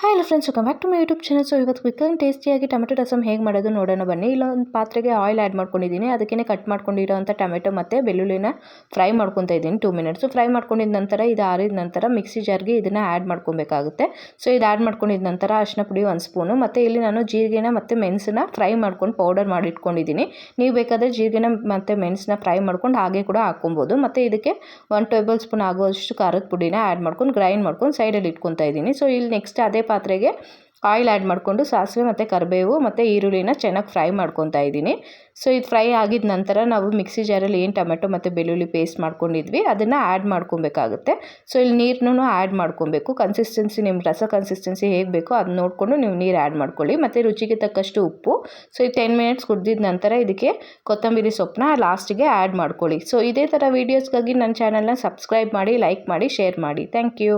Hi hello friends, welcome back to my YouTube channel. So ಇವತ್ತು quick and ಟೇಸ್ಟಿಯಾಗಿ tomato rasam ಹೇಗೆ ಮಾಡೋದು ನೋಡೋಣ ಬನ್ನಿ. ಇಲ್ಲೊಂದು ಪಾತ್ರೆಗೆ ಆಯಿಲ್ ಆ್ಯಡ್ ಮಾಡ್ಕೊಂಡಿದ್ದೀನಿ. ಅದಕ್ಕೆ ಕಟ್ ಮಾಡ್ಕೊಂಡಿರೋಂಥ ಟೊಮೆಟೊ ಮತ್ತು ಬೆಳ್ಳುಳ್ಳಿನ ಫ್ರೈ ಮಾಡ್ಕೊತಾ ಇದ್ದೀನಿ 2 ಮಿನಿಟ್ಸ್. ಫ್ರೈ ಮಾಡ್ಕೊಂಡಿದ ನಂತರ ಇದು ಆರಿದ ನಂತರ ಮಿಕ್ಸಿ ಜಾರ್ಗೆ ಇದನ್ನು ಆ್ಯಡ್ ಮಾಡ್ಕೊಬೇಕಾಗುತ್ತೆ. ಸೊ ಇದು ಆ್ಯಡ್ ಮಾಡ್ಕೊಂಡಿದ ನಂತರ ಅರಿಶಿನ ಪುಡಿ 1 ಸ್ಪೂನು, ಮತ್ತು ಇಲ್ಲಿ ನಾನು ಜೀರಿಗೆನ ಮತ್ತು ಮೆಣಸನ್ನ ಫ್ರೈ ಮಾಡ್ಕೊಂಡು ಪೌಡರ್ ಮಾಡಿ ಇಟ್ಕೊಂಡಿದ್ದೀನಿ. ನೀವು ಬೇಕಾದರೆ ಜೀರಿಗೆನ ಮತ್ತು ಮೆಣಸನ್ನ ಫ್ರೈ ಮಾಡ್ಕೊಂಡು ಹಾಗೆ ಕೂಡ ಹಾಕ್ಕೊಬೋದು. ಮತ್ತು ಇದಕ್ಕೆ 1 ಟೇಬಲ್ ಸ್ಪೂನ್ ಆಗುವಷ್ಟು ಖಾರದ ಪುಡಿನ ಆ್ಯಡ್ ಮಾಡ್ಕೊಂಡು ಗ್ರೈಂಡ್ ಮಾಡ್ಕೊಂಡು ಸೈಡಲ್ಲಿ ಇಟ್ಕೊತಾ ಇದ್ದೀನಿ. ಸೊ ಇಲ್ಲಿ ನೆಕ್ಸ್ಟ್ ಅದೇ ಪಾತ್ರೆಗೆ ಆಯಿಲ್ ಆ್ಯಡ್ ಮಾಡಿಕೊಂಡು ಸಾಸಿವೆ ಮತ್ತು ಕರಿಬೇವು ಮತ್ತು ಈರುಳ್ಳಿನ ಚೆನ್ನಾಗಿ ಫ್ರೈ ಮಾಡ್ಕೊತಾ ಇದ್ದೀನಿ. ಸೊ ಇದು ಫ್ರೈ ಆಗಿದ ನಂತರ ನಾವು ಮಿಕ್ಸಿ ಜಾರಲ್ಲಿ ಏನು ಟೊಮೆಟೊ ಮತ್ತು ಬೆಳ್ಳುಳ್ಳಿ ಪೇಸ್ಟ್ ಮಾಡ್ಕೊಂಡಿದ್ವಿ ಅದನ್ನು ಆ್ಯಡ್ ಮಾಡ್ಕೊಬೇಕಾಗುತ್ತೆ. ಸೊ ಇಲ್ಲಿ ನೀರನ್ನು ಆ್ಯಡ್ ಮಾಡ್ಕೊಬೇಕು. ಕನ್ಸಿಸ್ಟೆನ್ಸಿ ನಿಮ್ಮ ರಸ ಕನ್ಸಿಸ್ಟೆನ್ಸಿ ಹೇಗೆ ಬೇಕೋ ಅದನ್ನ ನೋಡಿಕೊಂಡು ನೀವು ನೀರು ಆ್ಯಡ್ ಮಾಡ್ಕೊಳ್ಳಿ. ಮತ್ತು ರುಚಿಗೆ ತಕ್ಕಷ್ಟು ಉಪ್ಪು. ಸೊ ಈ 10 ಮಿನಿಟ್ಸ್ ಕುದಿದ ನಂತರ ಇದಕ್ಕೆ ಕೊತ್ತಂಬರಿ ಸೊಪ್ಪನ್ನ ಲಾಸ್ಟಿಗೆ ಆ್ಯಡ್ ಮಾಡ್ಕೊಳ್ಳಿ. ಸೊ ಇದೇ ಥರ ವೀಡಿಯೋಸ್ಗಾಗಿ ನನ್ನ ಚಾನಲ್ನ ಸಬ್ಸ್ಕ್ರೈಬ್ ಮಾಡಿ, ಲೈಕ್ ಮಾಡಿ, ಶೇರ್ ಮಾಡಿ. Thank you.